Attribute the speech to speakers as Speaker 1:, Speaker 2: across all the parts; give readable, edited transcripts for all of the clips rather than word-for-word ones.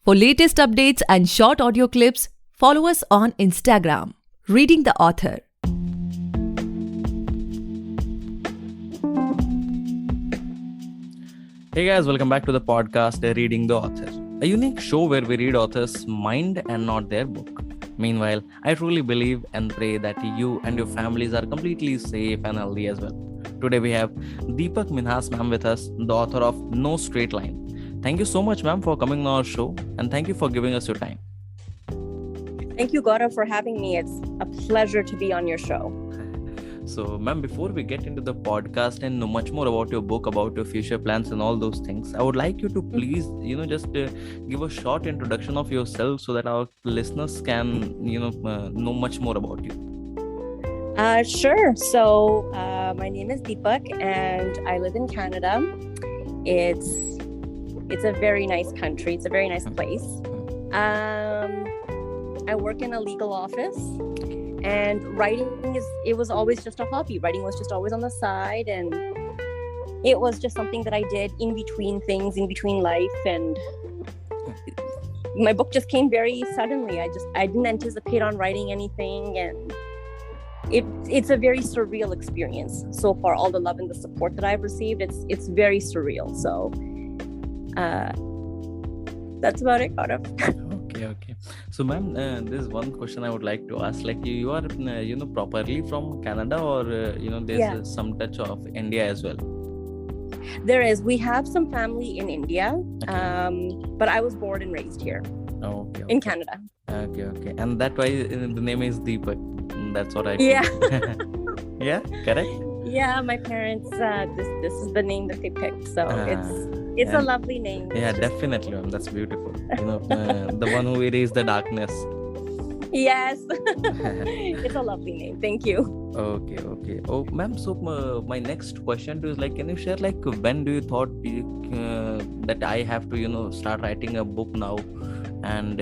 Speaker 1: For latest updates and short audio clips, follow us on Instagram, Reading the Author.
Speaker 2: Hey guys, welcome back to the podcast Reading the Author, a unique show where we read authors' mind and not their book. Meanwhile, I truly believe and pray that you and your families are completely safe and healthy as well. Today we have Deepak Minhas ma'am with us, the author of No Straight Line. Thank you so much ma'am for coming on our show and thank you for giving us your time.
Speaker 3: Thank you, Gaana, for having me. It's a pleasure to be on your show.
Speaker 2: So, ma'am, before we get into the podcast and know much more about your book, about your future plans and all those things, I would like you to please, just give a short introduction of yourself so that our listeners can, know much more about you.
Speaker 3: Sure. So, my name is Deepak and I live in Canada. It's a very nice country. It's a very nice place. I work in a legal office. And writing it was always just a hobby. Writing was just always on the side, and it was just something that I did in between things, in between life. And my book just came very suddenly. I didn't anticipate on writing anything, and it's a very surreal experience so far. All the love and the support that I've received, it's very surreal. So that's about it, Gaurav.
Speaker 2: Okay. So, ma'am, there's one question I would like to ask. Like, you are, properly from Canada, or there's some touch of India as well?
Speaker 3: There is. We have some family in India,
Speaker 2: Okay.
Speaker 3: but I was born and raised here
Speaker 2: Okay.
Speaker 3: in Canada.
Speaker 2: Okay. And that why the name is Deepak. That's what I feel.
Speaker 3: Yeah.
Speaker 2: Yeah, correct?
Speaker 3: Yeah, my parents. This is the name that they picked, so it's a lovely name.
Speaker 2: Yeah, definitely, ma'am. That's beautiful. The one who erased the darkness.
Speaker 3: Yes, it's a lovely name. Thank you.
Speaker 2: Okay. Oh, ma'am. So my next question to you is like, can you share like when do you thought that I have to start writing a book now, and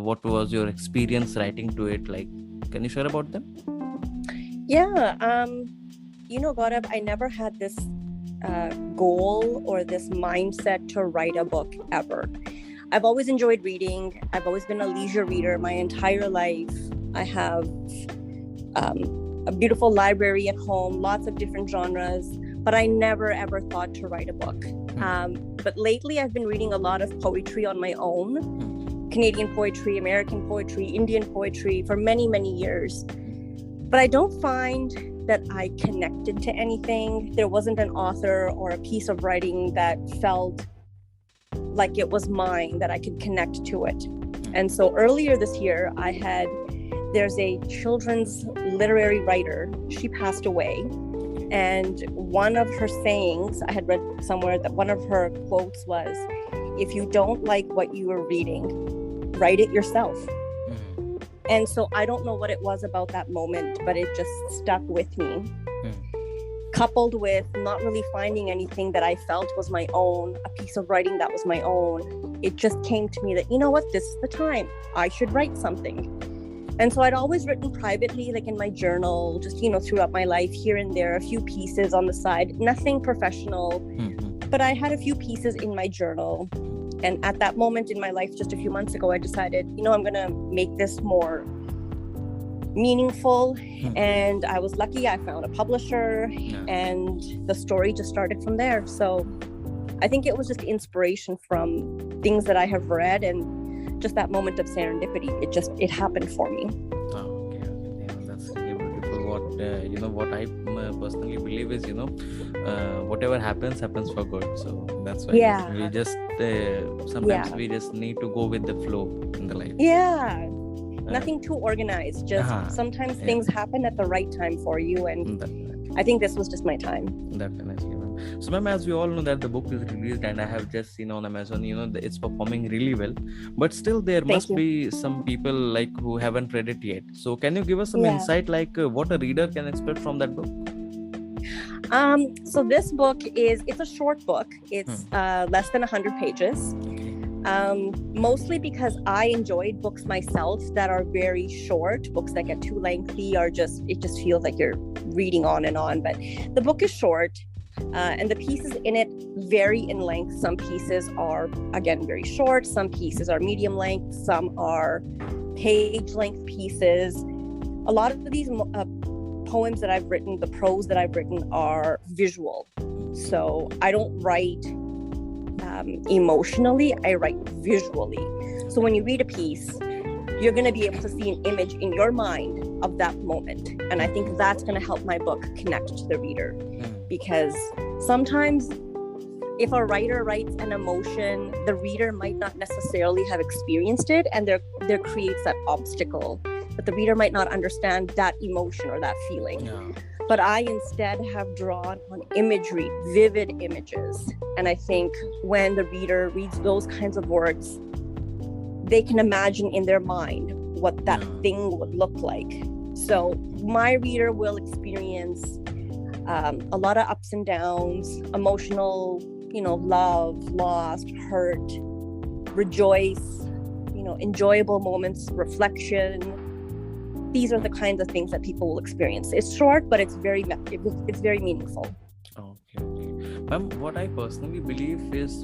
Speaker 2: what was your experience writing to it? Like, can you share about them?
Speaker 3: Yeah. Gaurav, I never had this goal or this mindset to write a book ever. I've always enjoyed reading. I've always been a leisure reader my entire life. I have a beautiful library at home, lots of different genres, but I never ever thought to write a book. But lately I've been reading a lot of poetry on my own, Canadian poetry, American poetry, Indian poetry for many, many years. But I don't find that I connected to anything. There wasn't an author or a piece of writing that felt like it was mine, that I could connect to it. And so earlier this year, there's a children's literary writer. She passed away. And one of her sayings, I had read somewhere that one of her quotes was, "If you don't like what you are reading, write it yourself." And so I don't know what it was about that moment, but it just stuck with me. Coupled with not really finding anything that I felt was my own, a piece of writing that was my own, it just came to me that, this is the time. I should write something. And so I'd always written privately, like in my journal, just, throughout my life, here and there, a few pieces on the side, nothing professional. But I had a few pieces in my journal. And at that moment in my life, just a few months ago, I decided, I'm going to make this more meaningful. And I was lucky. I found a publisher and the story just started from there. So I think it was just inspiration from things that I have read and just that moment of serendipity. It happened for me.
Speaker 2: Okay. Yeah, that's really beautiful. What I personally believe is, whatever happens for good. So that's why we just sometimes we just need to go with the flow in the life.
Speaker 3: Yeah. Nothing too organized. Just sometimes things happen at the right time for you, and I think this was just my time.
Speaker 2: Definitely, ma'am. So, ma'am, as we all know that the book is released, and I have just seen on Amazon, it's performing really well. But still, there must be some people like who haven't read it yet. So, can you give us some insight, like what a reader can expect from that book?
Speaker 3: So this book it's a short book. It's less than 100 pages. Mostly because I enjoyed books myself that are very short. Books that get too lengthy it just feels like you're reading on and on. But the book is short. And the pieces in it vary in length. Some pieces are, again, very short. Some pieces are medium length. Some are page length pieces. A lot of these poems that I've written, the prose that I've written, are visual. So I don't write emotionally, I write visually. So when you read a piece, you're going to be able to see an image in your mind of that moment. And I think that's going to help my book connect to the reader. Because sometimes if a writer writes an emotion, the reader might not necessarily have experienced it, and there creates that obstacle. But the reader might not understand that emotion or that feeling. Yeah. But I instead have drawn on imagery, vivid images. And I think when the reader reads those kinds of words, they can imagine in their mind what that thing would look like. So my reader will experience a lot of ups and downs, emotional, love, loss, hurt, rejoice, enjoyable moments, reflection. These are the kinds of things that people will experience. It's short, but it's very meaningful.
Speaker 2: Okay. Ma'am, what I personally believe is,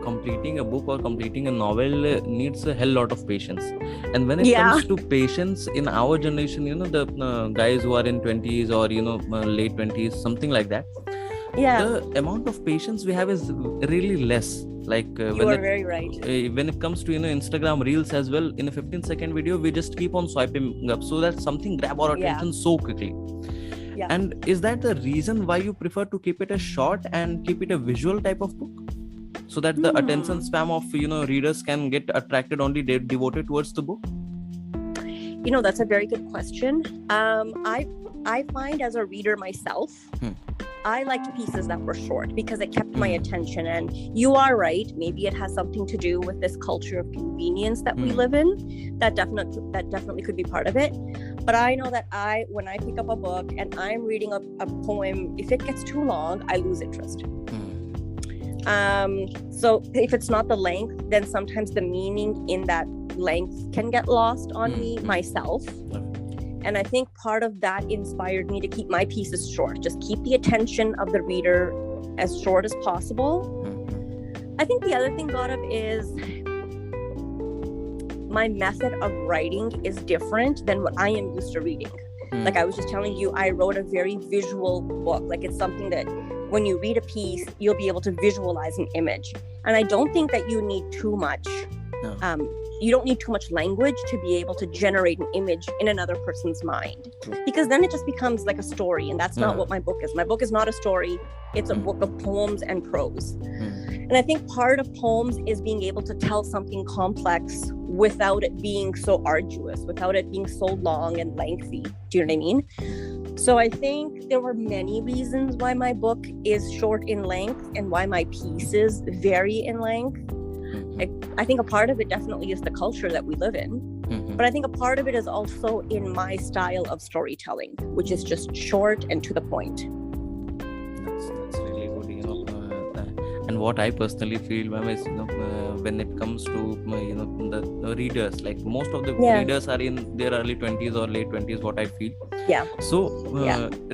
Speaker 2: completing a book or completing a novel needs a hell lot of patience. And when it comes to patience in our generation, the guys who are in 20s or, late 20s, something like that. Yeah. The amount of patience we have is really less. Like
Speaker 3: you are very right.
Speaker 2: When it comes to Instagram reels as well, in a 15-second video we just keep on swiping up so that something grab our attention so quickly. Yeah. And is that the reason why you prefer to keep it a short and keep it a visual type of book, so that the attention span of readers can get attracted only devoted towards the book?
Speaker 3: That's a very good question. I find as a reader myself, I liked pieces that were short because it kept my attention. And you are right. Maybe it has something to do with this culture of convenience that we live in. That definitely could be part of it. But I know that when I pick up a book and I'm reading a poem, if it gets too long, I lose interest. So if it's not the length, then sometimes the meaning in that length can get lost on me myself. And I think part of that inspired me to keep my pieces short. Just keep the attention of the reader as short as possible. I think the other thing, Gaurav, is my method of writing is different than what I am used to reading. Like I was just telling you, I wrote a very visual book. Like it's something that when you read a piece, you'll be able to visualize an image. And I don't think that you need too much. You don't need too much language to be able to generate an image in another person's mind, because then it just becomes like a story, and that's not what my book is. My book is not a story. It's a book of poems and prose. And I think part of poems is being able to tell something complex without it being so arduous, without it being so long and lengthy. Do you know what I mean? So I think there were many reasons why my book is short in length and why my pieces vary in length. I think a part of it definitely is the culture that we live in. But I think a part of it is also in my style of storytelling, which is just short and to the point.
Speaker 2: That's really good, and what I personally feel, ma'am, is when it comes to the readers, like most of the readers are in their early 20s or late 20s, what I feel. So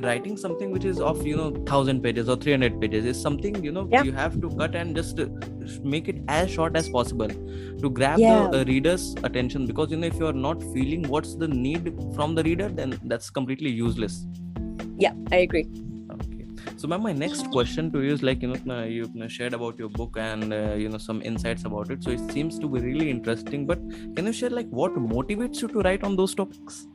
Speaker 2: writing something which is of 1,000 pages or 300 pages is something you have to cut and just make it as short as possible to grab the reader's attention, because if you are not feeling what's the need from the reader, then that's completely useless.
Speaker 3: I agree.
Speaker 2: So ma'am, my next question to you is like, you shared about your book and, some insights about it. So it seems to be really interesting, but can you share like what motivates you to write on those topics?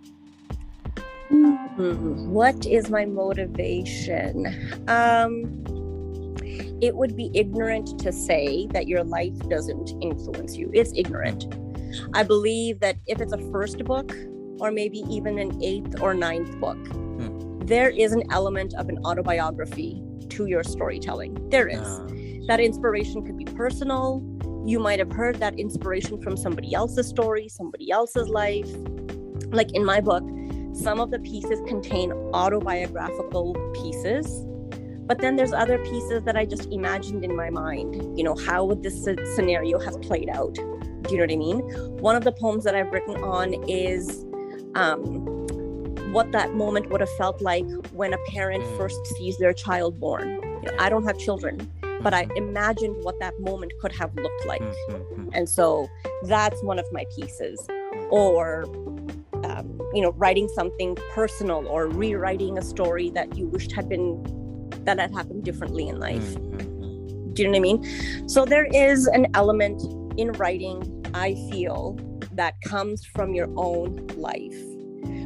Speaker 3: What is my motivation? It would be ignorant to say that your life doesn't influence you. It's ignorant. I believe that if it's a first book or maybe even an 8th or 9th book, there is an element of an autobiography to your storytelling. There is. That inspiration could be personal. You might have heard that inspiration from somebody else's story, somebody else's life. Like in my book, some of the pieces contain autobiographical pieces, but then there's other pieces that I just imagined in my mind. How would this scenario have played out? Do you know what I mean? One of the poems that I've written on is what that moment would have felt like when a parent first sees their child born. I don't have children, but I imagined what that moment could have looked like. And so that's one of my pieces. Or, writing something personal or rewriting a story that you wished had happened differently in life. Do you know what I mean? So there is an element in writing, I feel, that comes from your own life.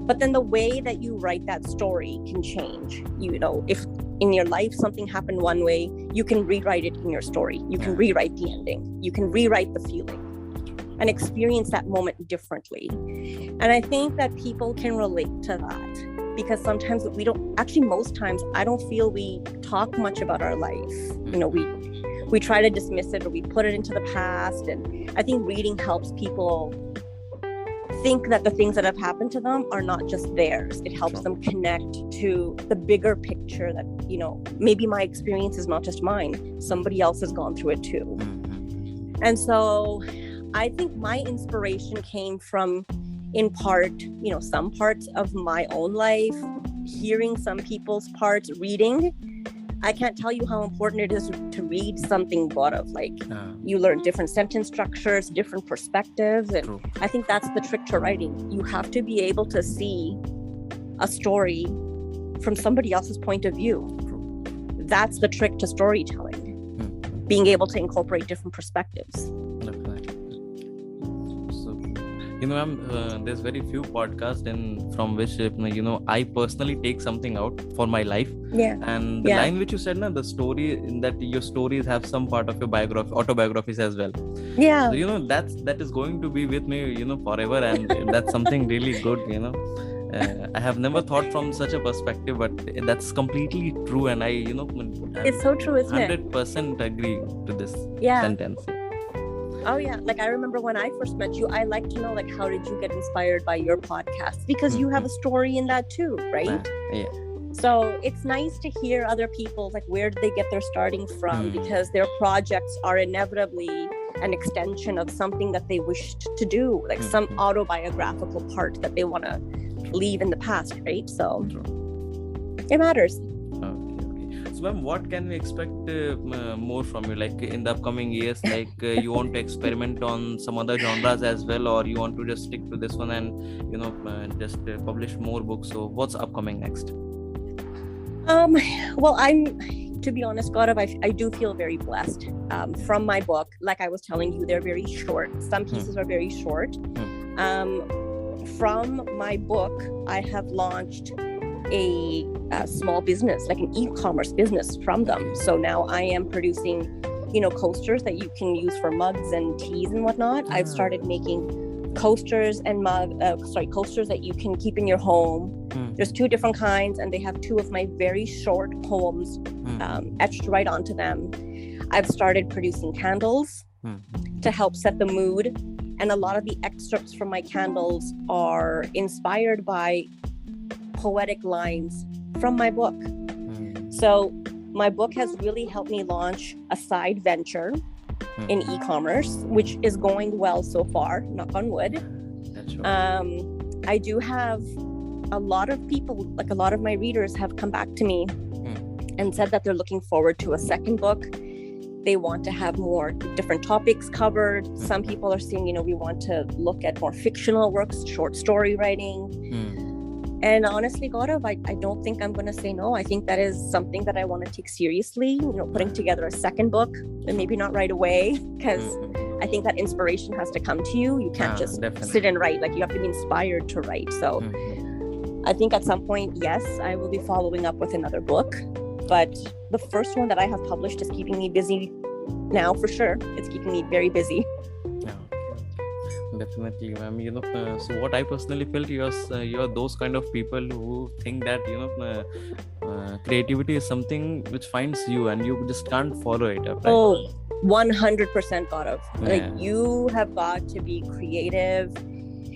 Speaker 3: But then the way that you write that story can change. If in your life something happened one way, you can rewrite it in your story. You can rewrite the ending. You can rewrite the feeling and experience that moment differently. And I think that people can relate to that, because sometimes most times I don't feel we talk much about our life. We try to dismiss it, or we put it into the past. And I think reading helps people think that the things that have happened to them are not just theirs. It helps them connect to the bigger picture that, maybe my experience is not just mine. Somebody else has gone through it too. And so I think my inspiration came from, in part, some parts of my own life, hearing some people's parts, reading. I can't tell you how important it is to read something you learn different sentence structures, different perspectives. And
Speaker 2: True.
Speaker 3: I think that's the trick to writing. You have to be able to see a story from somebody else's point of view. That's the trick to storytelling, being able to incorporate different perspectives.
Speaker 2: There's very few podcasts from which I personally take something out for my life. And the line which you said, the story, that your stories have some part of your autobiographies as well. So that is going to be with me forever, and that's something really good. I have never thought from such a perspective, but that's completely true, and I
Speaker 3: it's so true, isn't it?
Speaker 2: 100% agree to this sentence.
Speaker 3: Oh yeah, I remember when I first met you, I like to know how did you get inspired by your podcast, because you have a story in that too, right? So it's nice to hear other people, where did they get their starting from, because their projects are inevitably an extension of something that they wished to do, some autobiographical part that they want to leave in the past, right? So it matters.
Speaker 2: So ma'am, what can we expect more from you, in the upcoming years? You want to experiment on some other genres as well, or you want to just stick to this one and just publish more books? So what's upcoming next?
Speaker 3: Well, to be honest, Gaurav, I do feel very blessed from my book. Like I was telling you, they're very short. Some pieces are very short. From my book, I have launched a small business, an e-commerce business from them. So now I am producing, coasters that you can use for mugs and teas and whatnot. I've started making coasters and coasters that you can keep in your home. There's 2 different kinds, and they have 2 of my very short poems etched right onto them. I've started producing candles to help set the mood. And a lot of the excerpts from my candles are inspired by poetic lines from my book. So my book has really helped me launch a side venture in e-commerce, which is going well so far, knock on wood.
Speaker 2: That's right.
Speaker 3: I do have a lot of people, a lot of my readers have come back to me and said that they're looking forward to a second book. They want to have more different topics covered. Some people are saying, we want to look at more fictional works, short story writing. And honestly, Gaurav, I don't think I'm going to say no. I think that is something that I want to take seriously, putting together a second book, and maybe not right away, because I think that inspiration has to come to you. You can't just sit and write. You have to be inspired to write. So I think at some point, yes, I will be following up with another book. But the first one that I have published is keeping me busy now, for sure. It's keeping me very busy.
Speaker 2: Definitely, ma'am. So what I personally felt, you're those kind of people who think that creativity is something which finds you and you just can't follow it up, right?
Speaker 3: Oh, 100% Gaurav. You have got to be creative.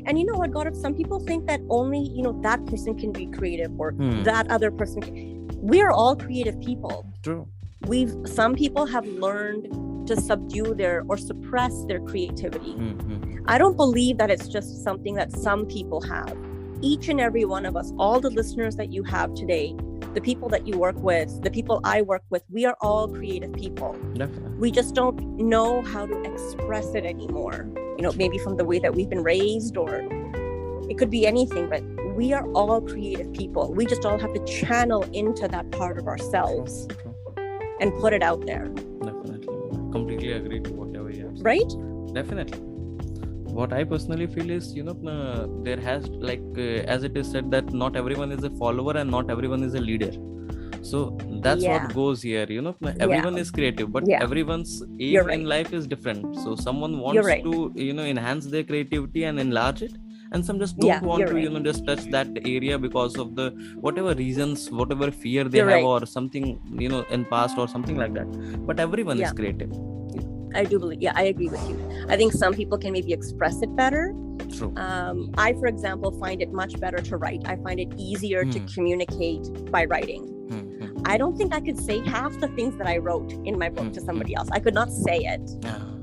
Speaker 3: And you know what, Gaurav, some people think that only that person can be creative, or that other person can. We're all creative people.
Speaker 2: True.
Speaker 3: Some people have learned to subdue or suppress their creativity. I don't believe that it's just something that some people have. Each and every one of us, all the listeners that you have today, the people that you work with, the people I work with, we are all creative people.
Speaker 2: Definitely.
Speaker 3: We just don't know how to express it anymore. Maybe from the way that we've been raised, or it could be anything, but we are all creative people. We just all have to channel into that part of ourselves and put it out there.
Speaker 2: Definitely. Completely agree to whatever you have said.
Speaker 3: Right?
Speaker 2: Definitely. What I personally feel is, there has, as it is said, that not everyone is a follower and not everyone is a leader. So that's what goes here. Everyone is creative, but everyone's aim in life is different. So someone wants to, enhance their creativity and enlarge it. And some just don't want to, just touch that area because of the whatever reasons, whatever fear they have or something, in past or something like that. But everyone is creative.
Speaker 3: I do believe, I agree with you. I think some people can maybe express it better.
Speaker 2: True.
Speaker 3: I, for example, find it much better to write. I find it easier to communicate by writing. I don't think I could say half the things that I wrote in my book to somebody else. I could not say it,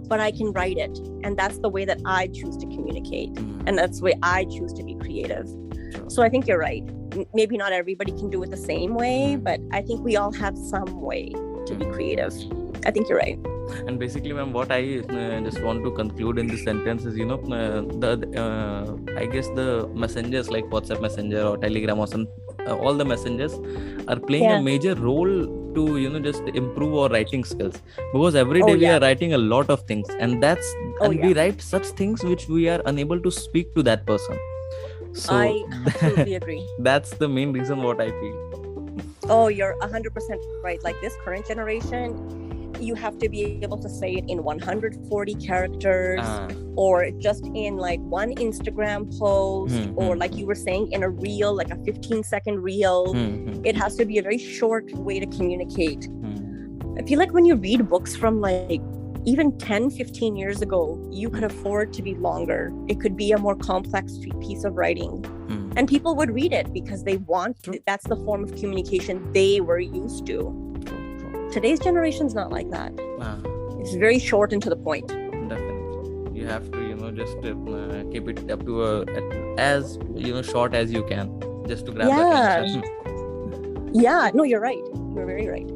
Speaker 3: but I can write it. And that's the way that I choose to communicate. And that's the way I choose to be creative. So I think you're right. Maybe not everybody can do it the same way, but I think we all have some way to be creative. I think you're right.
Speaker 2: And basically, ma'am, what I just want to conclude in this sentence is, I guess the messengers like WhatsApp Messenger or Telegram or some, all the messengers are playing a major role to, just improve our writing skills. Because every day we are writing a lot of things, and we write such things which we are unable to speak to that person. So
Speaker 3: I absolutely agree.
Speaker 2: That's the main reason what I feel.
Speaker 3: Oh, you're 100% right. Like this current generation, you have to be able to say it in 140 characters or just in like one Instagram post or like you were saying in a reel, like a 15-second reel. It has to be a very short way to communicate. I feel like when you read books from like even 10, 15 years ago, you could afford to be longer. It could be a more complex piece of writing. And people would read it because they that's the form of communication they were used to. Today's generation's not like that. It's very short and to the point.
Speaker 2: Definitely. You have to, just keep it up to as, short as you can, just to grab the attention.
Speaker 3: Yeah, no, you're right. You're very right.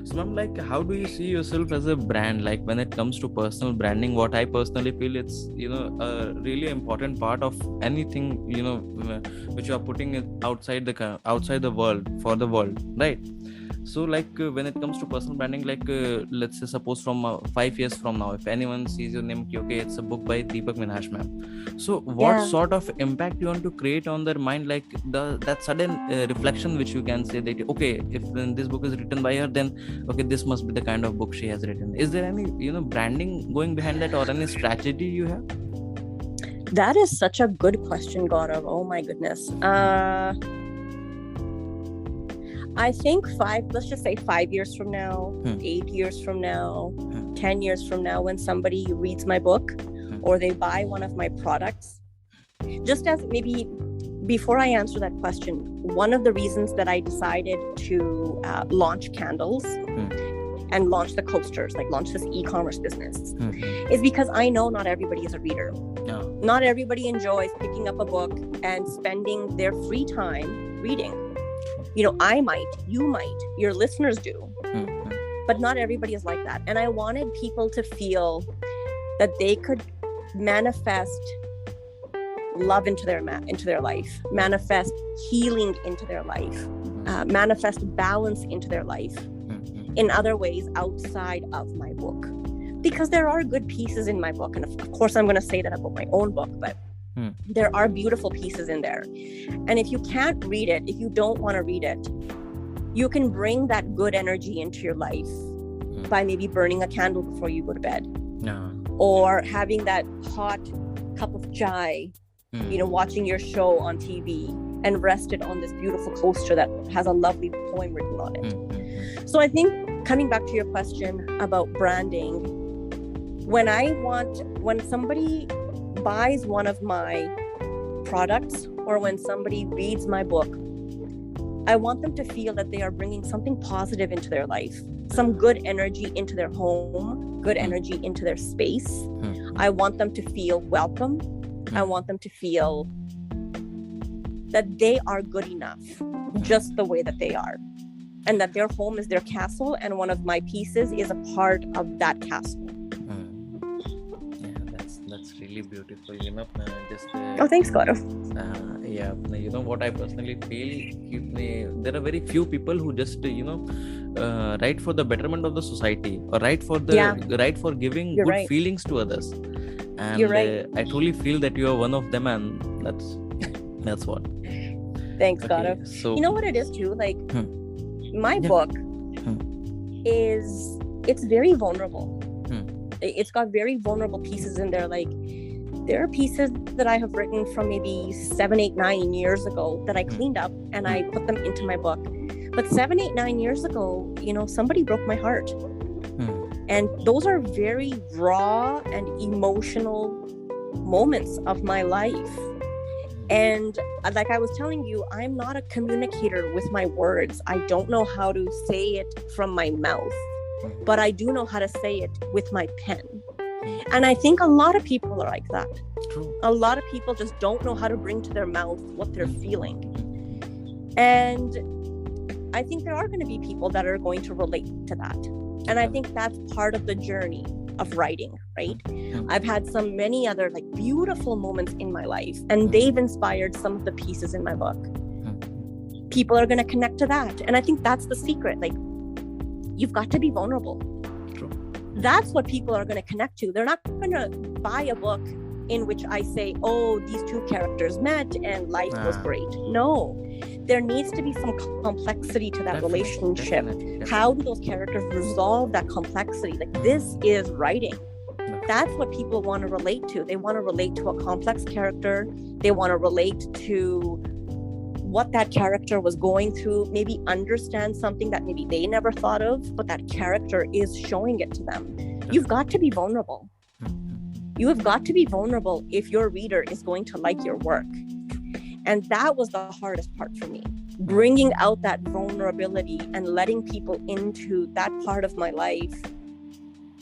Speaker 2: So, ma'am, how do you see yourself as a brand? Like when it comes to personal branding, what I personally feel it's, a really important part of anything, which you are putting outside the world, for the world, right? So when it comes to personal branding, let's say suppose from 5 years from now, if anyone sees your name, okay, it's a book by Deepak Minhas, ma'am. So what sort of impact you want to create on their mind, that sudden reflection which you can say that, okay, if this book is written by her, then okay, this must be the kind of book she has written. Is there any branding going behind that or any strategy you have?
Speaker 3: That is such a good question, Gaurav. Oh my goodness. I think let's just say 5 years from now, 8 years from now, 10 years from now, when somebody reads my book or they buy one of my products, just as maybe before I answer that question, one of the reasons that I decided to launch candles and launch the coasters, launch this e-commerce business, is because I know not everybody is a reader. Not everybody enjoys picking up a book and spending their free time reading. I might, you might, your listeners do, but not everybody is like that. And I wanted people to feel that they could manifest love into their life, manifest healing into their life, manifest balance into their life in other ways outside of my book. Because there are good pieces in my book. And of course, I'm going to say that about my own book, but there are beautiful pieces in there. And if you can't read it, if you don't want to read it, you can bring that good energy into your life by maybe burning a candle before you go to bed. Or having that hot cup of chai, watching your show on TV and rested on this beautiful coaster that has a lovely poem written on it. So I think coming back to your question about branding, when somebody buys one of my products or when somebody reads my book, I want them to feel that they are bringing something positive into their life, some good energy into their home, good energy into their space. I want them to feel welcome. I want them to feel that they are good enough just the way that they are, and that their home is their castle, and one of my pieces is a part of that castle.
Speaker 2: Yeah, that's really beautiful.
Speaker 3: Oh, thanks, Gaurav.
Speaker 2: Yeah, what I personally feel, there are very few people who just write for the betterment of the society, or write for giving
Speaker 3: You're
Speaker 2: good
Speaker 3: right.
Speaker 2: feelings to others. And
Speaker 3: You're right.
Speaker 2: I truly feel that you are one of them, and that's what.
Speaker 3: Thanks,
Speaker 2: Okay,
Speaker 3: Gaurav.
Speaker 2: so
Speaker 3: You know what it is too? Like, my book it's very vulnerable. It's got very vulnerable pieces in there. Like, there are pieces that I have written from maybe 7, 8, 9 years ago that I cleaned up and I put them into my book. But 7, 8, 9 years ago, somebody broke my heart. And those are very raw and emotional moments of my life. And like I was telling you, I'm not a communicator with my words. I don't know how to say it from my mouth, but I do know how to say it with my pen. And I think a lot of people are like that.
Speaker 2: True.
Speaker 3: A lot of people just don't know how to bring to their mouth what they're feeling. And I think there are going to be people that are going to relate to that. And I think that's part of the journey of writing, right? I've had many other like beautiful moments in my life, and they've inspired some of the pieces in my book. People are going to connect to that. And I think that's the secret. Like, you've got to be vulnerable.
Speaker 2: True.
Speaker 3: That's what people are going to connect to. They're not going to buy a book in which I say, oh, these two characters met and life was great. No, there needs to be some complexity to that relationship.
Speaker 2: Definitely.
Speaker 3: How do those characters resolve that complexity? Like, this is writing. That's what people want to relate to. They want to relate to a complex character. They want to relate to what that character was going through, maybe understand something that maybe they never thought of, but that character is showing it to them. You've got to be vulnerable. You have got to be vulnerable if your reader is going to like your work. And that was the hardest part for me, bringing out that vulnerability and letting people into that part of my life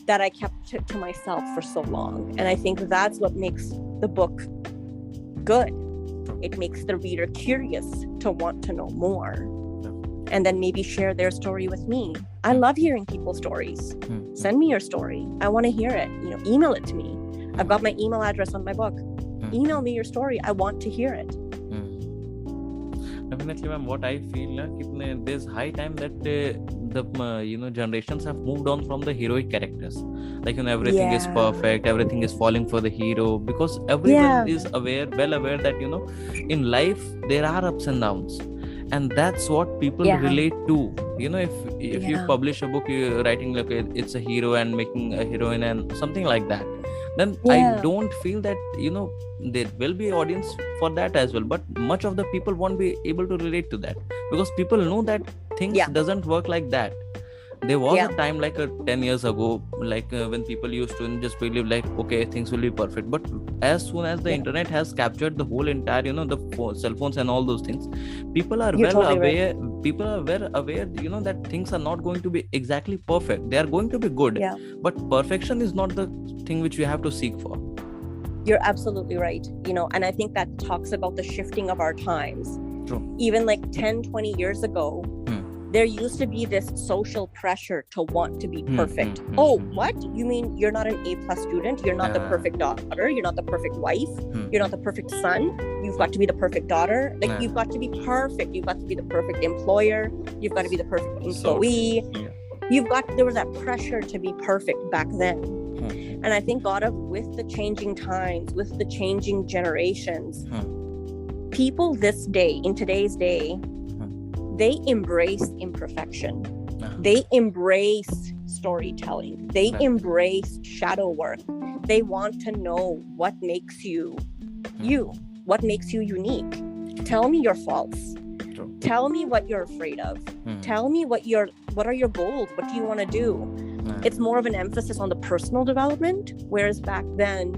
Speaker 3: that I kept to myself for so long. And I think that's what makes the book good. It makes the reader curious to want to know more, and then maybe share their story with me. I love hearing people's stories. Send me your story. I want to hear it. Email it to me. I've got my email address on my book. Email me your story. I want to hear it.
Speaker 2: Definitely, ma'am. What I feel like there's high time that the generations have moved on from the heroic characters. Like, everything is perfect, everything is falling for the hero, because everyone is well aware that in life there are ups and downs, and that's what people relate to. If you publish a book, you're writing like it's a hero and making a heroine and something like that, then I don't feel that there will be audience for that as well. But much of the people won't be able to relate to that, because people know that things doesn't work like that. There was a time like 10 years ago, like when people used to just believe like, okay, things will be perfect. But as soon as the internet has captured the whole entire, the cell phones and all those things, people are aware. Right. People are well aware, that things are not going to be exactly perfect. They are going to be good. But perfection is not the thing which we have to seek for.
Speaker 3: You're absolutely right. And I think that talks about the shifting of our times.
Speaker 2: True.
Speaker 3: Even like 10, 20 years ago, there used to be this social pressure to want to be perfect. Oh, what? You mean you're not an A+ student? You're not the perfect daughter? You're not the perfect wife? You're not the perfect son? You've got to be the perfect daughter? Like, you've got to be perfect. You've got to be the perfect employer. You've got to be the perfect employee. There was that pressure to be perfect back then. And I think, with the changing times, with the changing generations, people in today's day, they embrace imperfection. They embrace storytelling. They embrace shadow work. They want to know what makes you you, what makes you unique. Tell me your faults. Tell me what you're afraid of. Tell me what are your goals? What do you want to do? It's more of an emphasis on the personal development, whereas back then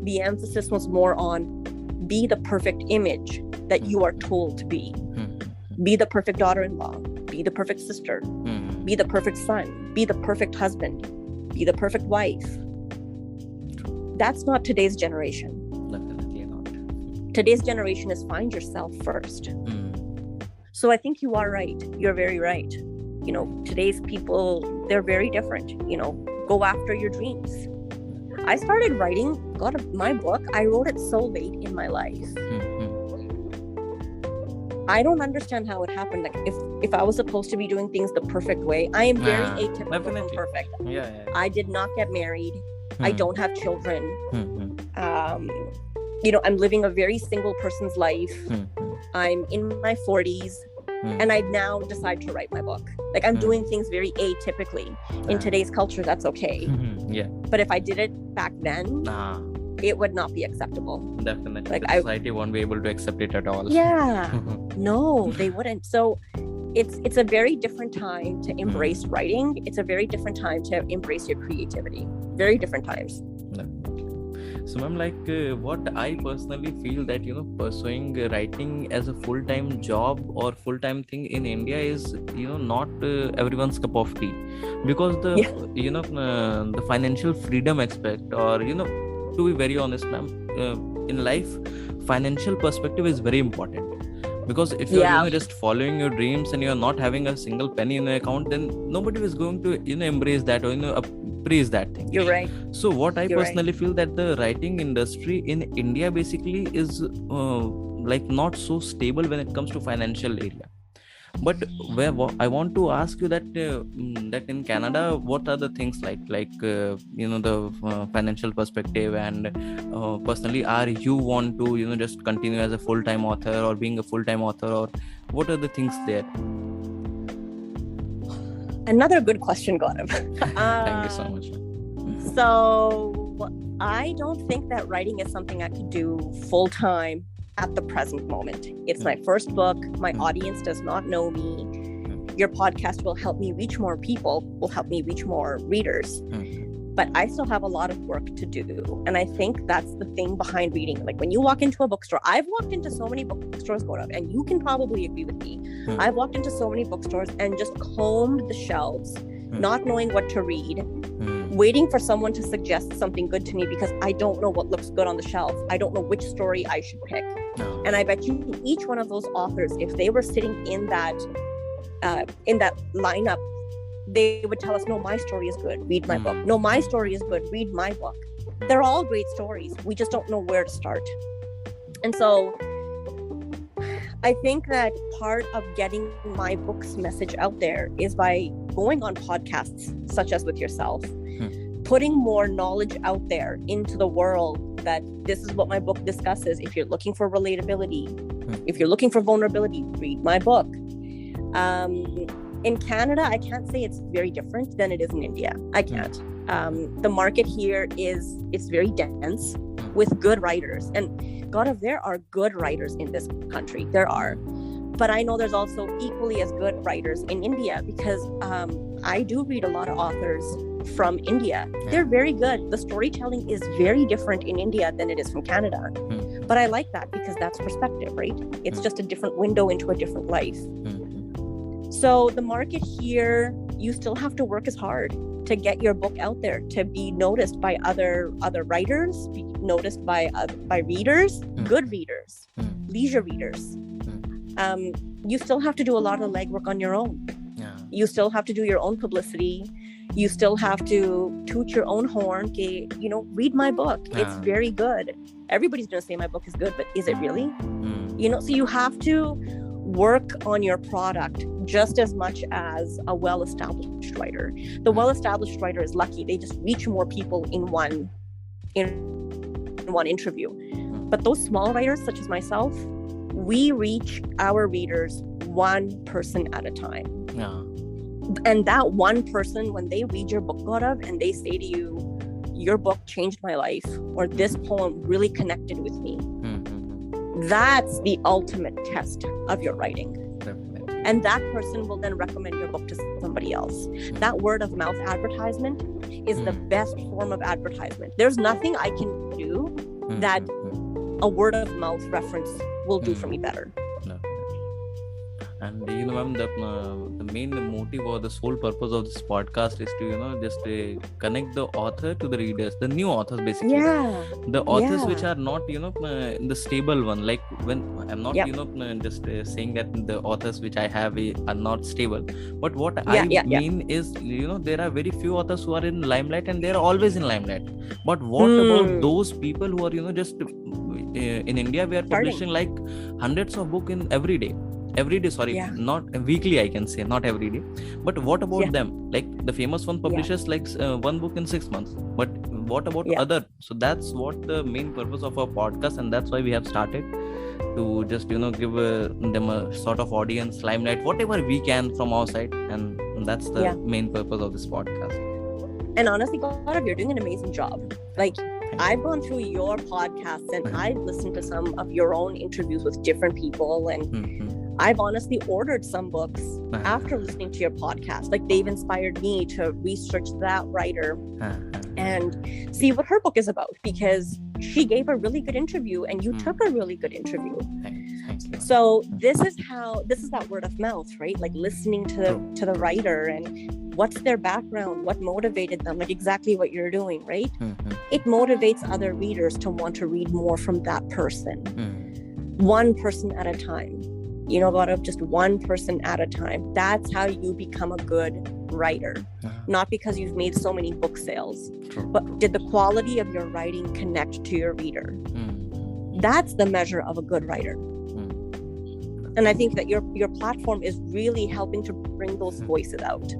Speaker 3: the emphasis was more on be the perfect image that you are told to be. Be the perfect daughter-in-law, be the perfect sister, be the perfect son, be the perfect husband, be the perfect wife. That's not today's generation.
Speaker 2: Definitely not.
Speaker 3: Today's generation is find yourself first.
Speaker 2: Mm.
Speaker 3: So I think you are right. You're very right. You know, today's people, they're very different. You know, go after your dreams. I started writing, my book, I wrote it so late in my life. I don't understand how it happened. Like if I was supposed to be doing things the perfect way, I am very atypical from perfect.
Speaker 2: Yeah.
Speaker 3: I did not get married. I don't have children. You know, I'm living a very single person's life. I'm in my 40s. And I now decide to write my book. Like I'm doing things very atypically. In today's culture, that's okay.
Speaker 2: Yeah.
Speaker 3: But if I did it back then, it would not be acceptable.
Speaker 2: Definitely.
Speaker 3: Like
Speaker 2: the society won't be able to accept it at all.
Speaker 3: Yeah. No, they wouldn't. So it's a very different time to embrace writing. It's a very different time to embrace your creativity. Very different times.
Speaker 2: So ma'am, like what I personally feel that, you know, pursuing writing as a full-time job or full-time thing in India is, you know, not everyone's cup of tea, because you know, the financial freedom aspect, or, you know, to be very honest ma'am, in life, financial perspective is very important. Because if you're you know, just following your dreams and you're not having a single penny in your account, then nobody is going to, you know, embrace that or, you know, praise that thing.
Speaker 3: You're right.
Speaker 2: So what I personally feel that the writing industry in India basically is like not so stable when it comes to financial area. But where I want to ask you that that in Canada, what are the things like you know, the financial perspective, and personally, are you want to, you know, just continue as a full-time author or being a full-time author, or what are the things there?
Speaker 3: Another good question, Gaurav.
Speaker 2: Thank you so much.
Speaker 3: So I don't think that writing is something I could do full-time at the present moment. It's my first book. My audience does not know me. Your podcast will help me reach more people, will help me reach more readers. But I still have a lot of work to do. And I think that's the thing behind reading. Like when you walk into a bookstore, I've walked into so many bookstores, Gaurav, and you can probably agree with me. I've walked into so many bookstores and just combed the shelves, not knowing what to read, waiting for someone to suggest something good to me because I don't know what looks good on the shelf. I don't know which story I should pick. And I bet you each one of those authors, if they were sitting in that lineup, they would tell us, no, my story is good, read my book. No, my story is good, read my book. They're all great stories. We just don't know where to start. And so I think that part of getting my book's message out there is by going on podcasts such as with yourself, putting more knowledge out there into the world that this is what my book discusses. If you're looking for relatability, if you're looking for vulnerability, read my book. In Canada, I can't say it's very different than it is in India. I can't. The market here it's very dense with good writers. And Gaurav, there are good writers in this country. There are. But I know there's also equally as good writers in India, because I do read a lot of authors from India. They're very good. The storytelling is very different in India than it is from Canada. But I like that because that's perspective, right? It's just a different window into a different life. So the market here, you still have to work as hard to get your book out there, to be noticed by other writers, be noticed by readers, good readers, leisure readers. You still have to do a lot of legwork on your own. You still have to do your own publicity. You still have to toot your own horn. Okay, you know, read my book. It's very good. Everybody's going to say my book is good, but is it really? You know, so you have to work on your product just as much as a well-established writer. The well-established writer is lucky. They just reach more people in one interview. But those small writers, such as myself, we reach our readers one person at a time. And that one person, when they read your book, Gaurav, and they say to you, your book changed my life, or this poem really connected with me, that's the ultimate test of your writing. And that person will then recommend your book to somebody else. That word of mouth advertisement is the best form of advertisement. There's nothing I can do that a word of mouth reference will do for me better.
Speaker 2: And ma'am, the main motive or the sole purpose of this podcast is to just connect the author to the readers, the new authors basically.
Speaker 3: Yeah.
Speaker 2: The authors which
Speaker 3: Yeah.
Speaker 2: are not the stable one. Like when I'm not
Speaker 3: Yep.
Speaker 2: just saying that the authors which I have are not stable, but what
Speaker 3: Yeah,
Speaker 2: I
Speaker 3: yeah, yeah.
Speaker 2: mean is there are very few authors who are in limelight, and they are always in limelight. But what about those people who are just in India we are
Speaker 3: Starting.
Speaker 2: publishing like hundreds of books in every day, sorry,
Speaker 3: Yeah.
Speaker 2: not weekly, I can say, not every day. But what about
Speaker 3: Yeah.
Speaker 2: them? Like the famous one publishes like one book in 6 months, but what about
Speaker 3: Yeah.
Speaker 2: other? So that's what the main purpose of our podcast, and that's why we have started to just give them a sort of audience, limelight, whatever we can from our side, and that's the
Speaker 3: Yeah.
Speaker 2: main purpose of this podcast.
Speaker 3: And honestly, Gaurav, you're doing an amazing job. Like, I've gone through your podcasts and I've listened to some of your own interviews with different people, and I've honestly ordered some books after listening to your podcast. Like, they've inspired me to research that writer and see what her book is about, because she gave a really good interview and you took a really good interview.
Speaker 2: Thanks.
Speaker 3: So this is that word of mouth, right? Like listening to the writer and what's their background, what motivated them, like exactly what you're doing, right? It motivates other readers to want to read more from that person. One person at a time. Gaurav, just one person at a time. That's how you become a good writer. Not because you've made so many book sales, but did the quality of your writing connect to your reader? That's the measure of a good writer. And I think that your platform is really helping to bring those voices out.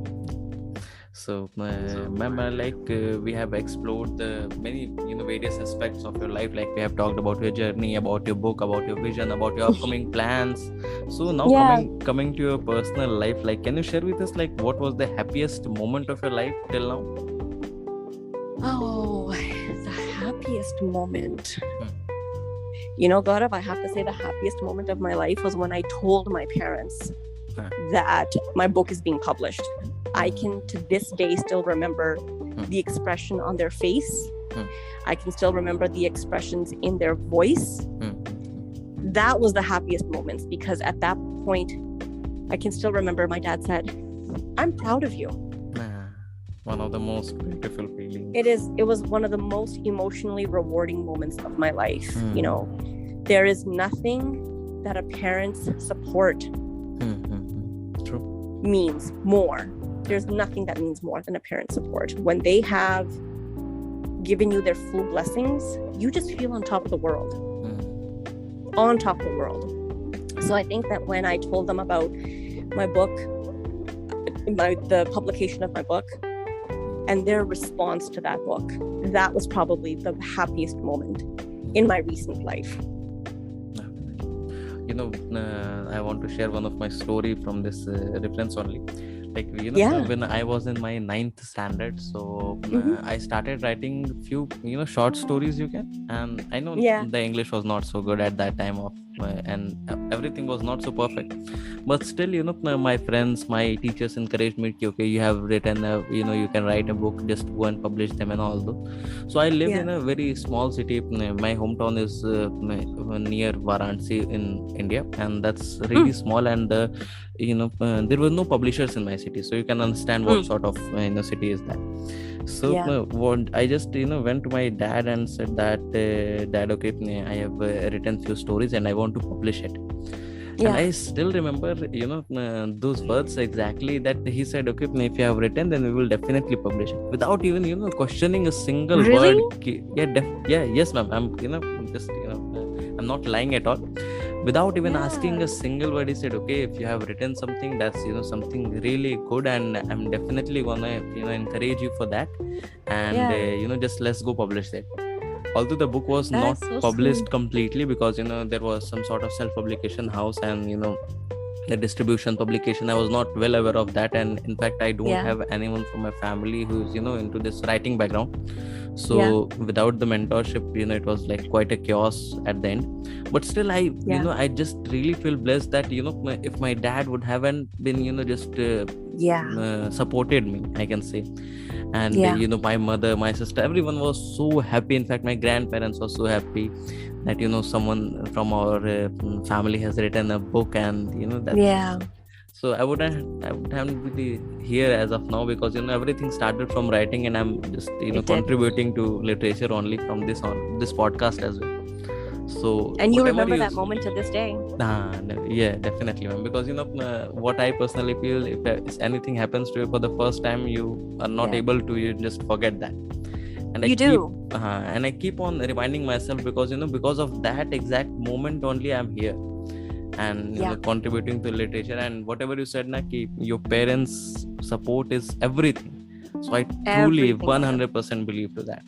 Speaker 2: So, ma'am, we have explored the many various aspects of your life. Like we have talked about your journey, about your book, about your vision, about your upcoming plans. So now coming to your personal life, like can you share with us like what was the happiest moment of your life till now?
Speaker 3: Oh, the happiest moment. Gaurav, I have to say the happiest moment of my life was when I told my parents that my book is being published. I can to this day still remember the expression on their face. I can still remember the expressions in their voice. That was the happiest moments, because at that point I can still remember my dad said, "I'm proud of you."
Speaker 2: One of the most beautiful feelings.
Speaker 3: It was one of the most emotionally rewarding moments of my life. There is nothing that a parent's support means more. There's nothing that means more than a parent's support. When they have given you their full blessings, you just feel on top of the world. On top of the world. So I think that when I told them about my book, the publication of my book, and their response to that book, that was probably the happiest moment in my recent life.
Speaker 2: I want to share one of my story from this reference only. Like when I was in my 9th standard, so I started writing few short stories, and I know the English was not so good at that time and everything was not so perfect, but still my friends, my teachers encouraged me, okay, you have written you can write a book, just go and publish them and all that. So I live in a very small city. My hometown is near Varanasi in India, and that's really small, and there were no publishers in my city, so you can understand what sort of city is that. So I just went to my dad and said that dad, okay, I have written few stories and I want to publish it. And I still remember those words exactly, that he said, okay, if you have written, then we will definitely publish it, without even questioning a single word. Yes ma'am, I'm just I'm not lying at all. Without even asking a single word, he said, okay, if you have written something, that's something really good, and I'm definitely gonna encourage you for that, and just let's go publish that. Although the book was not published completely, because there was some sort of self-publication house, and the distribution publication, I was not well aware of that, and in fact I don't have anyone from my family who's into this writing background. So without the mentorship, it was like quite a chaos at the end. But still I just really feel blessed that if my dad would haven't been just supported me, I can say. And my mother, my sister, everyone was so happy. In fact, my grandparents were so happy that someone from our family has written a book, and that. So I haven't really here as of now, because everything started from writing, and I'm just contributing to literature only from this podcast as well. So
Speaker 3: and you remember that moment to this day.
Speaker 2: Yeah, definitely, ma'am. Because what I personally feel, if anything happens to you for the first time, you are not able to, you just forget that. And and I keep on reminding myself, because because of that exact moment only I'm here, and contributing to literature. And whatever you said, your parents' support is everything. So I truly 100% believe to that.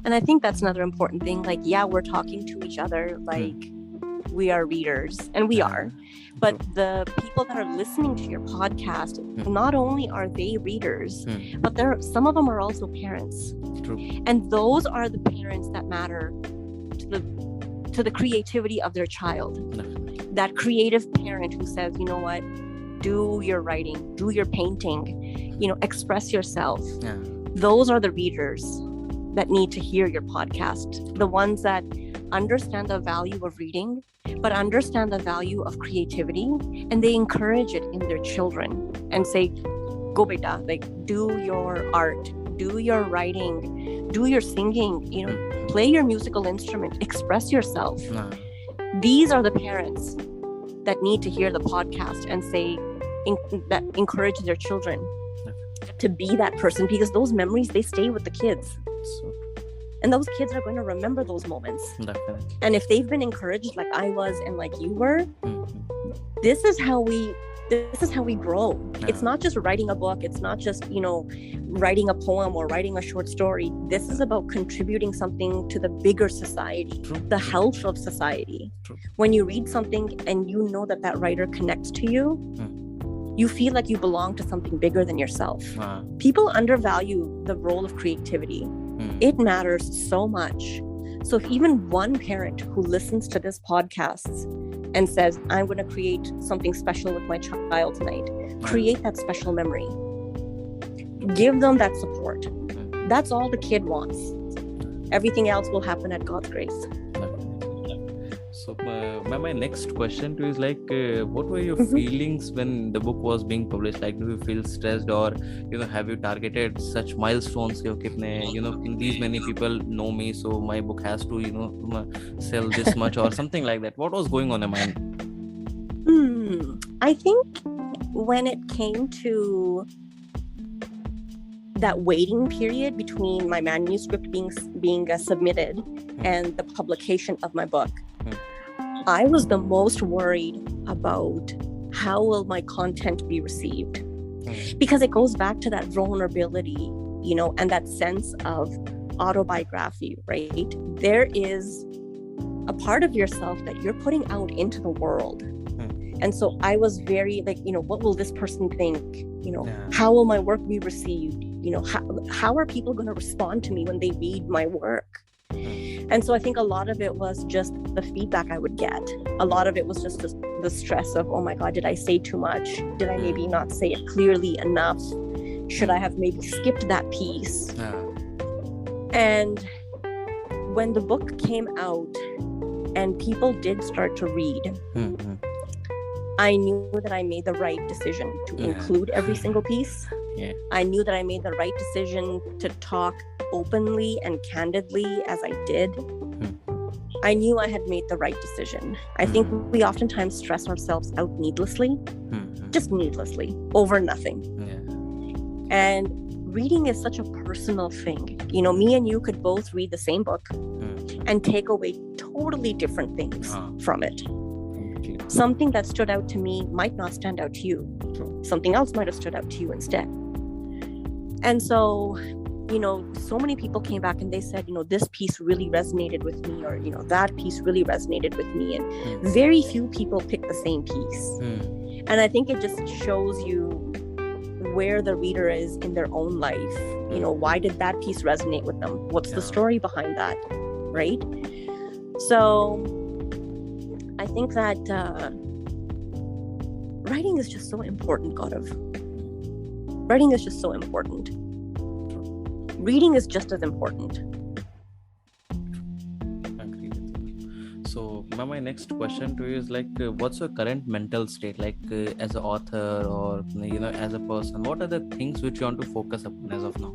Speaker 3: And I think that's another important thing. Like, we're talking to each other like we are readers, and we are. But the people that are listening to your podcast, not only are they readers, but some of them are also parents.
Speaker 2: True.
Speaker 3: And those are the parents that matter to the creativity of their child. That creative parent who says, you know what, do your writing, do your painting, express yourself. Those are the readers that need to hear your podcast. The ones that understand the value of reading, but understand the value of creativity, and they encourage it in their children and say, go beta, like, do your art, do your writing, do your singing, play your musical instrument, express yourself. These are the parents that need to hear the podcast and say, that encourage their children to be that person, because those memories, they stay with the kids. And those kids are going to remember those moments.
Speaker 2: Definitely.
Speaker 3: And if they've been encouraged like I was and like you were, this is how we grow. It's not just writing a book. It's not just, writing a poem or writing a short story. This is about contributing something to the bigger society, the health of society. When you read something and you know that writer connects to you, you feel like you belong to something bigger than yourself. People undervalue the role of creativity. It matters so much. So if even one parent who listens to this podcast and says, I'm going to create something special with my child tonight, create that special memory. Give them that support. That's all the kid wants. Everything else will happen at God's grace.
Speaker 2: So my next question to you is like, what were your feelings when the book was being published? Like, do you feel stressed, or have you targeted such milestones? These many people know me, so my book has to sell this much or something like that. What was going on in your mind?
Speaker 3: I think when it came to that waiting period between my manuscript being submitted and the publication of my book, I was the most worried about how will my content be received, because it goes back to that vulnerability, and that sense of autobiography, right? There is a part of yourself that you're putting out into the world. And so I was very like, what will this person think? How will my work be received? How are people going to respond to me when they read my work? And so I think a lot of it was just the feedback I would get. A lot of it was just the stress of, oh my God, did I say too much? Did I maybe not say it clearly enough? Should I have maybe skipped that piece? And when the book came out and people did start to read, I knew that I made the right decision to include every single piece. I knew that I made the right decision to talk openly and candidly as I did. I knew I had made the right decision. I think we oftentimes stress ourselves out needlessly, just needlessly, over nothing. And reading is such a personal thing. Me and you could both read the same book and take away totally different things from it. Something that stood out to me might not stand out to you. Something else might have stood out to you instead. And so, so many people came back and they said, this piece really resonated with me, or, that piece really resonated with me. And very few people picked the same piece. And I think it just shows you where the reader is in their own life. Why did that piece resonate with them? What's the story behind that? Right? So I think that writing is just so important, Gaurav. Writing is just so important. Reading is just as important.
Speaker 2: Agree with you. So my next question to you is like, what's your current mental state, like as an author or as a person? What are the things which you want to focus upon as of now?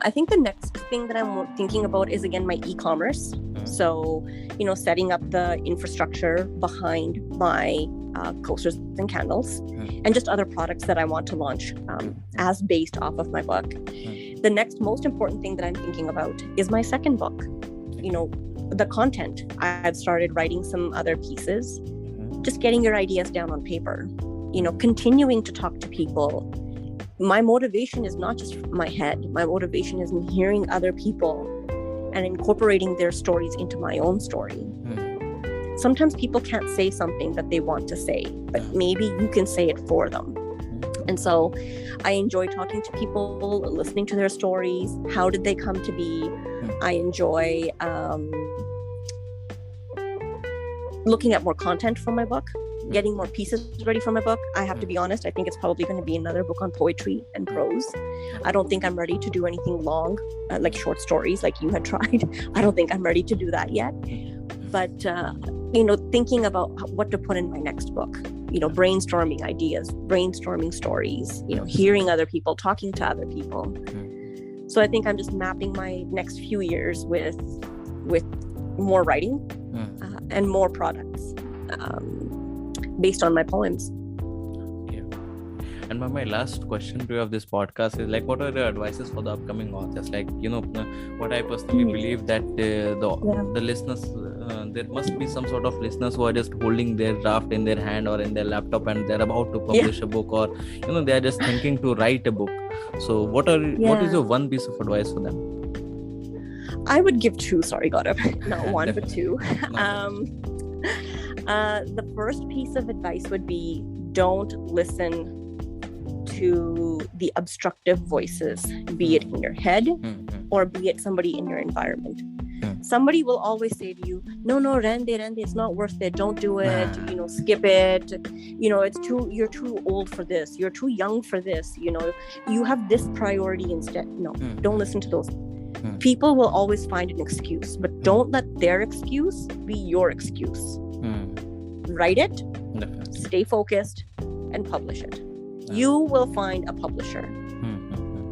Speaker 3: I think the next thing that I'm thinking about is again my e-commerce. So, setting up the infrastructure behind my coasters and candles and just other products that I want to launch as based off of my book. The next most important thing that I'm thinking about is my second book. The content. I've started writing some other pieces, just getting your ideas down on paper, continuing to talk to people. My motivation is not just my head. My motivation is in hearing other people and incorporating their stories into my own story. Sometimes people can't say something that they want to say, but maybe you can say it for them. And so I enjoy talking to people, listening to their stories. How did they come to be? I enjoy looking at more content from my book, getting more pieces ready for my book. I have to be honest, I think it's probably going to be another book on poetry and prose. I don't think I'm ready to do anything long, like short stories like you had tried. I don't think I'm ready to do that yet. But, thinking about what to put in my next book, brainstorming ideas, brainstorming stories, hearing other people, talking to other people. So I think I'm just mapping my next few years with more writing and more products. Based on my poems.
Speaker 2: And my last question to you of this podcast is like, what are the advices for the upcoming authors? Like, what I personally believe that the listeners, there must be some sort of listeners who are just holding their draft in their hand or in their laptop and they're about to publish a book, or they are just thinking to write a book. So what is your one piece of advice for them?
Speaker 3: I would give two. Sorry, Gaurav, not one but two. The first piece of advice would be, don't listen to the obstructive voices, be it in your head or be it somebody in your environment. Somebody will always say to you, no, rende, it's not worth it. Don't do it. Skip it. You're too old for this. You're too young for this. You have this priority instead. No, don't listen to those. People will always find an excuse, but don't let their excuse be your excuse. Write it, stay focused, and publish it. You will find a publisher.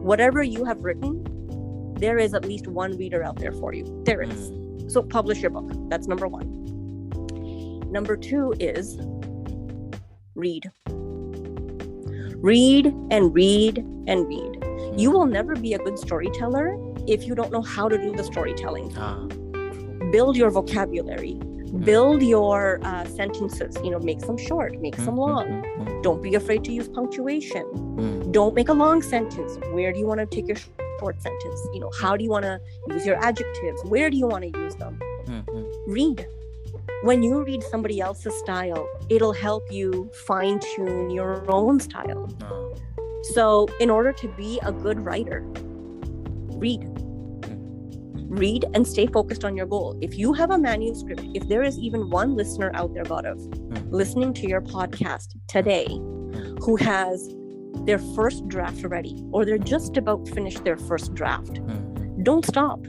Speaker 3: Whatever you have written, there is at least one reader out there for you. There is. So publish your book. That's number one. Number two is read. Read and read and read. You will never be a good storyteller if you don't know how to do the storytelling. Build your vocabulary. Build your sentences, make some short, make some long. Don't be afraid to use punctuation. Don't make a long sentence. Where do you want to take your short sentence? How do you want to use your adjectives? Where do you want to use them? Read. When you read somebody else's style, it'll help you fine-tune your own style. So in order to be a good writer, read. Read and stay focused on your goal. If you have a manuscript, if there is even one listener out there, Gaurav, listening to your podcast today who has their first draft ready, or they're just about to finish their first draft, don't stop.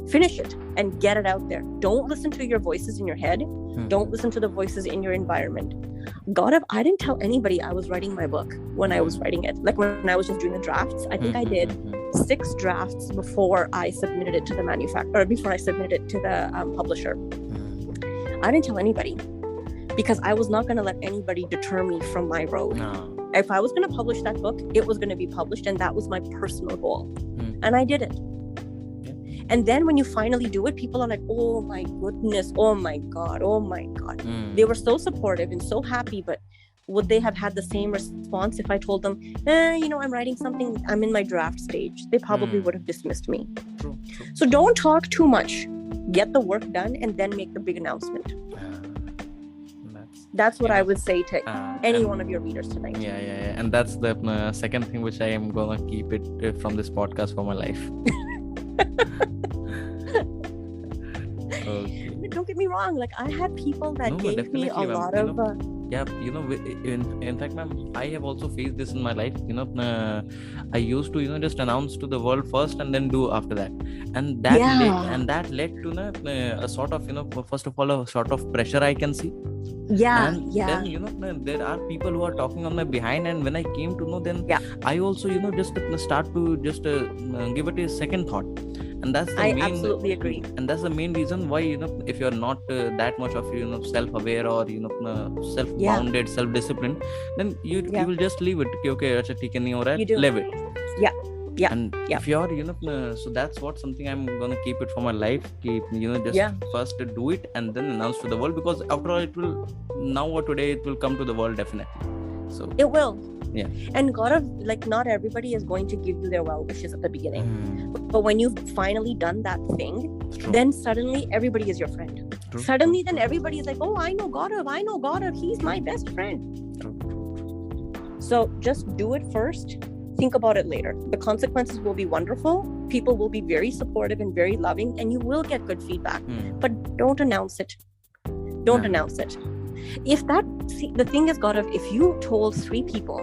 Speaker 3: Finish it and get it out there. Don't listen to your voices in your head. Don't listen to the voices in your environment. Gaurav, I didn't tell anybody I was writing my book when I was writing it. Like when I was just doing the drafts, I think I did 6 drafts before I submitted it to the manufacturer, or before I submitted it to the publisher. I didn't tell anybody because I was not going to let anybody deter me from my road. If I was going to publish that book, it was going to be published, and that was my personal goal. And I did it. And then when you finally do it, people are like, oh my goodness, oh my God. They were so supportive and so happy, but would they have had the same response if I told them, I'm writing something, I'm in my draft stage? They probably would have dismissed me.
Speaker 2: True.
Speaker 3: So don't talk too much. Get the work done and then make the big announcement. That's what I would say to any one of your readers tonight.
Speaker 2: Yeah. And that's the second thing which I am going to keep it from this podcast for my life. Okay.
Speaker 3: Don't get me wrong. Like I had people that gave me a lot of
Speaker 2: Yeah, in fact, ma'am, I have also faced this in my life. I used to just announce to the world first and then do after that, and that led to a sort of first of all a sort of pressure I can see. And then there are people who are talking on my behind, and when I came to know, then I also just start to just give it a second thought. And that's the main,
Speaker 3: absolutely agree.
Speaker 2: And that's the main reason why if you're not that much of self-aware or self-bounded, self-disciplined, then you will just leave it. Okay, acha, theek hai, nahi ho raha hai, leave it. And if you're so that's what something I'm gonna keep it for my life. First do it and then announce to the world, because after all, it will now or today it will come to the world definitely. So
Speaker 3: it will.
Speaker 2: Yeah.
Speaker 3: And like not everybody is going to give you their well wishes at the beginning. But when you've finally done that thing, then suddenly everybody is your friend. Suddenly then everybody is like, oh, I know Gaurav, he's my best friend. So just do it first. Think about it later. The consequences will be wonderful. People will be very supportive and very loving, and you will get good feedback. But don't announce it. Don't announce it. The thing is, Gaurav, if you told 3 people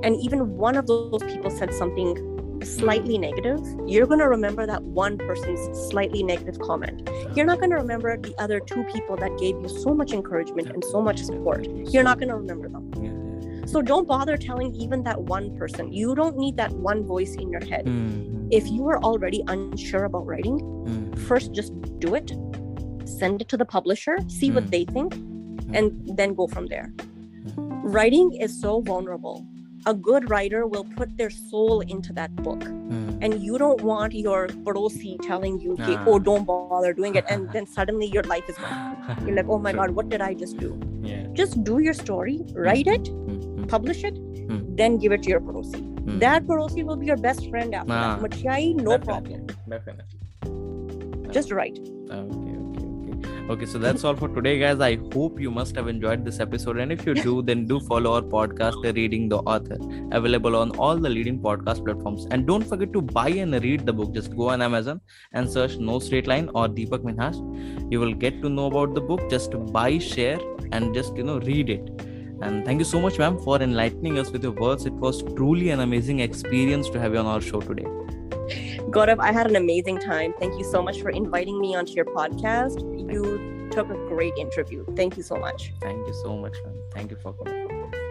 Speaker 3: and even one of those people said something slightly negative, you're going to remember that one person's slightly negative comment. You're not going to remember the other 2 people that gave you so much encouragement and so much support. You're not going to remember them. So don't bother telling even that one person. You don't need that one voice in your head. If you are already unsure about writing, first just do it. Send it to the publisher, see what they think, and then go from there. Writing is so vulnerable. A good writer will put their soul into that book. And you don't want your parosi telling you, oh, don't bother doing it. And then suddenly your life is gone. You're like, oh my God, what did I just do? Just do your story, write it, publish it, then give it to your parosi. That parosi will be your best friend after that. Machai, no problem.
Speaker 2: Definitely.
Speaker 3: Just write.
Speaker 2: Okay, so that's all for today, guys. I hope you must have enjoyed this episode, and if you do, then do follow our podcast, Reading the Author, available on all the leading podcast platforms. And don't forget to buy and read the book. Just go on Amazon and search No Straight Line or Deepak Minhas. You will get to know about the book. Just buy, share, and just read it. And thank you so much, ma'am, for enlightening us with your words. It was truly an amazing experience to have you on our show today.
Speaker 3: Gaurav, I had an amazing time. Thank you so much for inviting me onto your podcast. You took a great interview. Thank you so much.
Speaker 2: Thank you so much, ma'am. Thank you for coming.